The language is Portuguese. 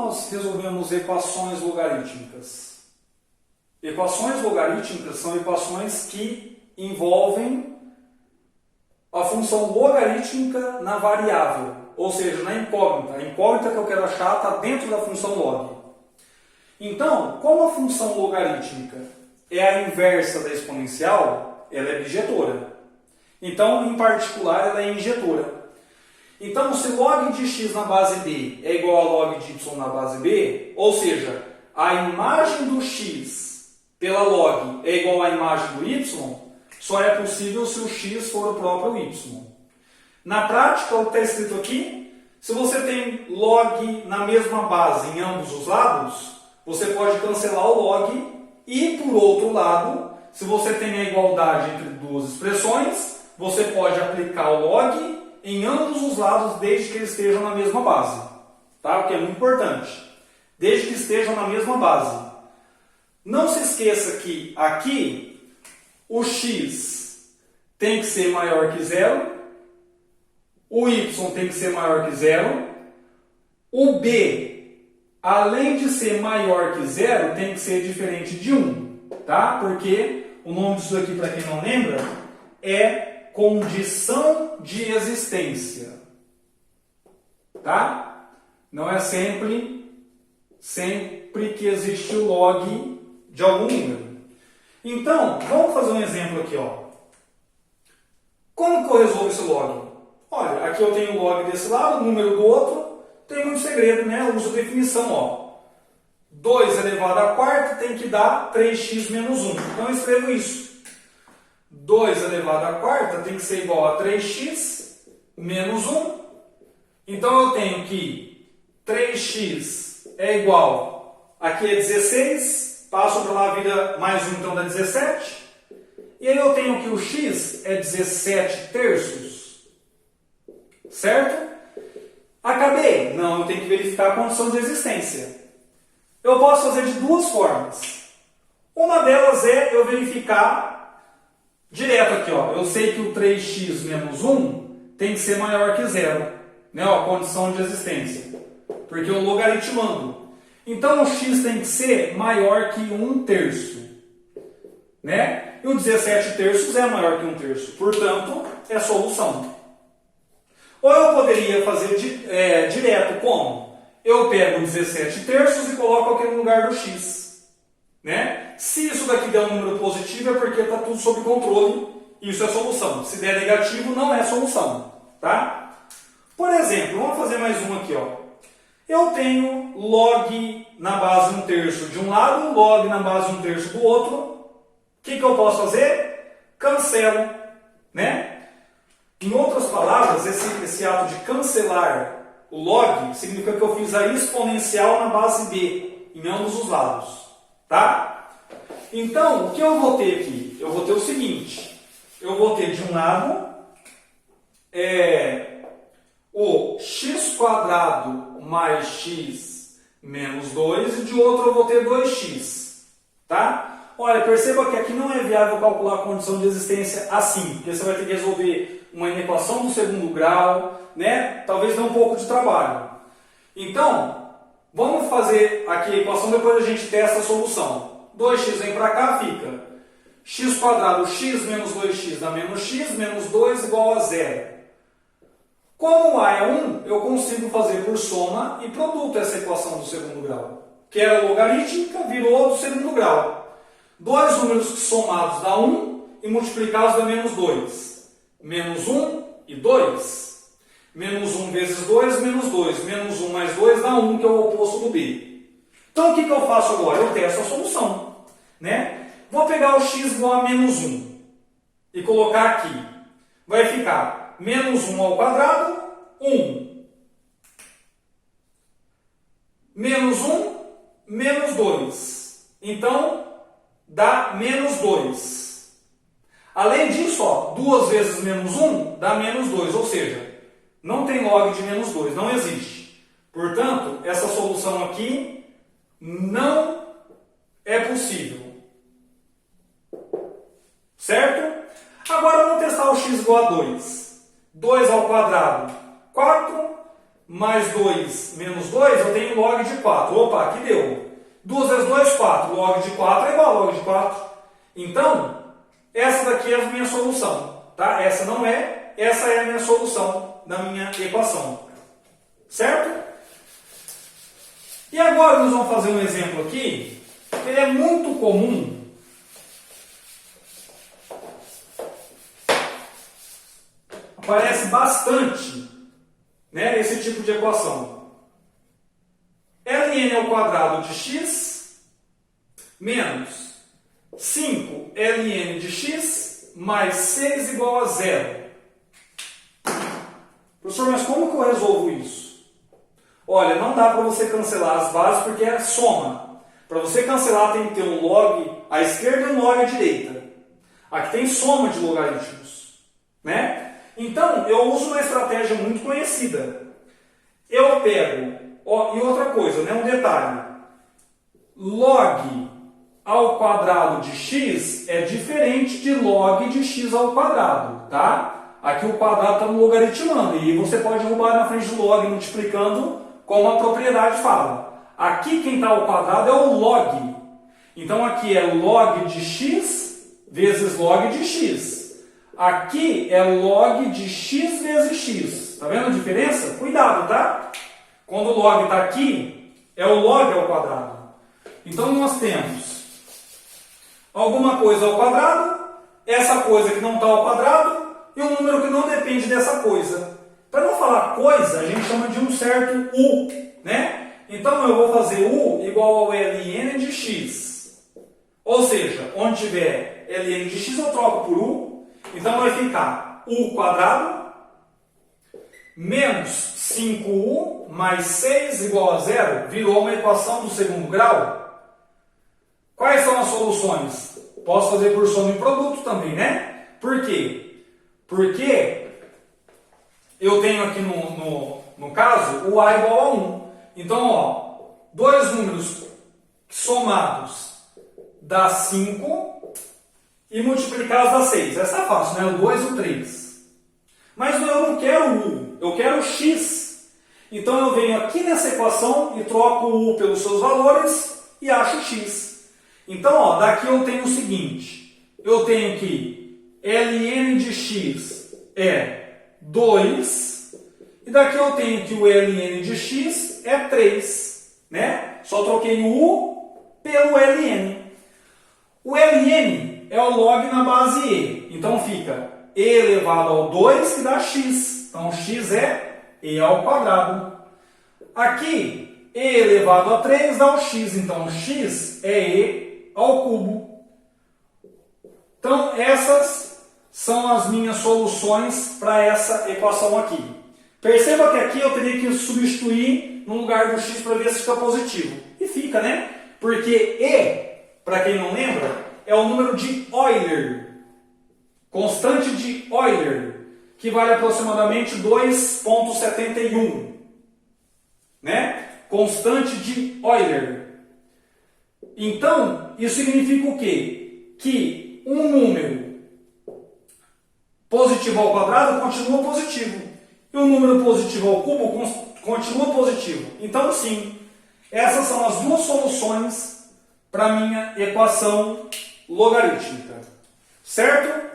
nós resolvemos equações logarítmicas? Equações logarítmicas são equações que envolvem a função logarítmica na variável, ou seja, na incógnita. A incógnita que eu quero achar está dentro da função log. Então, como a função logarítmica é a inversa da exponencial, ela é bijetora. Então, em particular, ela é injetora. Então, se log de x na base b é igual a log de y na base b, ou seja, a imagem do x pela log é igual à imagem do y, só é possível se o x for o próprio y. Na prática, o que está escrito aqui, se você tem log na mesma base em ambos os lados, você pode cancelar o log e, por outro lado, se você tem a igualdade entre duas expressões, você pode aplicar o log em ambos os lados desde que eles estejam na mesma base. Tá? O que é muito importante. Desde que estejam na mesma base. Não se esqueça que aqui o x tem que ser maior que zero, o y tem que ser maior que zero, o b, além de ser maior que zero, tem que ser diferente de 1. Tá? Porque o nome disso aqui, para quem não lembra, é condição de existência. Tá? Não é sempre que existe o log de algum número. Então, vamos fazer um exemplo aqui. Ó. Como que eu resolvo esse log? Olha, aqui eu tenho o log desse lado, o número do outro. Tem muito segredo, né? Eu uso a definição. Ó. 2 elevado à quarta tem que dar 3x menos 1. Então eu escrevo isso. 2 elevado à quarta tem que ser igual a 3x menos 1. Então eu tenho que 3x é igual, aqui é 16, passo para lá, vira mais 1, então dá 17. E aí eu tenho que o x é 17 terços. Certo? Acabei? Não, eu tenho que verificar a condição de existência. Eu posso fazer de duas formas. Uma delas é eu verificar direto aqui, ó. Eu sei que o 3x menos 1 tem que ser maior que zero, né? Ó, condição de existência. Porque eu logaritmando. Então o x tem que ser maior que 1 terço. Né? E o 17 terços é maior que 1 terço. Portanto, é solução. Ou eu poderia fazer direto como? Eu pego 17 terços e coloco aqui no lugar do x. Né? Se isso daqui der um número positivo é porque está tudo sob controle, isso é solução. Se der negativo, não é solução. Tá? Por exemplo, vamos fazer mais um aqui. Ó. Eu tenho log na base 1 terço de um lado, log na base 1 terço do outro. O que eu posso fazer? Cancelo. Né? Em outras palavras, esse ato de cancelar o log significa que eu fiz a exponencial na base b, em ambos os lados. Tá? Então, o que eu vou ter aqui? Eu vou ter o seguinte. Eu vou ter de um lado o x² mais x menos 2 e de outro eu vou ter 2x. Tá? Olha, perceba que aqui não é viável calcular a condição de existência assim, porque você vai ter que resolver uma inequação do segundo grau, né? Talvez dê um pouco de trabalho. Então, vamos fazer aqui a equação, depois a gente testa a solução. 2x vem para cá, fica x² x menos 2x dá menos x, menos 2 igual a 0. Como a é 1, eu consigo fazer por soma e produto essa equação do segundo grau. Que era logarítmica, virou do segundo grau. Dois números que somados dá 1 e multiplicados dá menos 2. Menos 1 e 2. Menos 1 vezes 2, menos 2. Menos 1 mais 2 dá 1, que é o oposto do b. Então, o que eu faço agora? Eu testo a solução. Né? Vou pegar o x igual a menos 1 e colocar aqui. Vai ficar menos 1 ao quadrado, 1. Menos 1, menos 2. Então, dá menos 2. Além disso, ó, 2 vezes menos 1 dá menos 2, ou seja, não tem log de menos 2, não existe. Portanto, essa solução aqui não é possível. Certo? Agora vamos testar o x igual a 2. 2 ao quadrado, 4. mais 2 menos 2, eu tenho log de 4. Opa, aqui deu. 2 vezes 2, 4. Log de 4 é igual a log de 4. Então, essa daqui é a minha solução. Tá? Essa não é, essa é a minha solução da minha equação. Certo? E agora nós vamos fazer um exemplo aqui, que ele é muito comum. Aparece bastante, né, esse tipo de equação. ln ao quadrado de x menos 5 ln de x mais 6 igual a 0. Professor, mas como que eu resolvo isso? Olha, não dá para você cancelar as bases porque é soma. Para você cancelar tem que ter um log à esquerda e um log à direita. Aqui tem soma de logaritmos, né? Então, eu uso uma estratégia muito conhecida. Eu pego, ó, e outra coisa, né, um detalhe. Log ao quadrado de x é diferente de log de x ao quadrado, tá? Aqui o quadrado está no logaritmando, e você pode derrubar na frente do log multiplicando como a propriedade fala. Aqui quem está ao quadrado é o log. Então aqui é log de x vezes log de x. Aqui é log de x vezes x. Tá vendo a diferença? Cuidado, tá? Quando o log está aqui, é o log ao quadrado. Então nós temos alguma coisa ao quadrado, essa coisa que não está ao quadrado e um número que não depende dessa coisa. Para não falar coisa, a gente chama de um certo u, né? Então eu vou fazer u igual ao ln de x. Ou seja, onde tiver ln de x eu troco por u. Então vai ficar u quadrado menos 5u mais 6 igual a 0. Virou uma equação do segundo grau. Quais são as soluções? Posso fazer por soma e produto também, né? Por quê? Porque eu tenho aqui no caso o a igual a 1. Então, ó, dois números somados dá 5 e multiplicados dá 6. Essa é fácil, né? O 2 e o 3. Mas eu não quero u, eu quero x. Então eu venho aqui nessa equação e troco o u pelos seus valores e acho x. Então, ó, daqui eu tenho o seguinte. Eu tenho que ln de x é 2. E daqui eu tenho que o ln de x é 3. Né? Só troquei o u pelo ln. O ln é o log na base e. Então fica e elevado ao 2 que dá x. Então x é e ao quadrado. Aqui, e elevado a 3 dá o x. Então x é e ao cubo. Então essas são as minhas soluções para essa equação aqui. Perceba que aqui eu teria que substituir no lugar do x para ver se fica positivo. E fica, né? Porque e, para quem não lembra, é o número de Euler, constante de Euler, que vale aproximadamente 2,71, né? Constante de Euler. Então, isso significa o quê? Que um número positivo ao quadrado continua positivo, e um número positivo ao cubo continua positivo. Então, sim, essas são as duas soluções para a minha equação logarítmica, certo?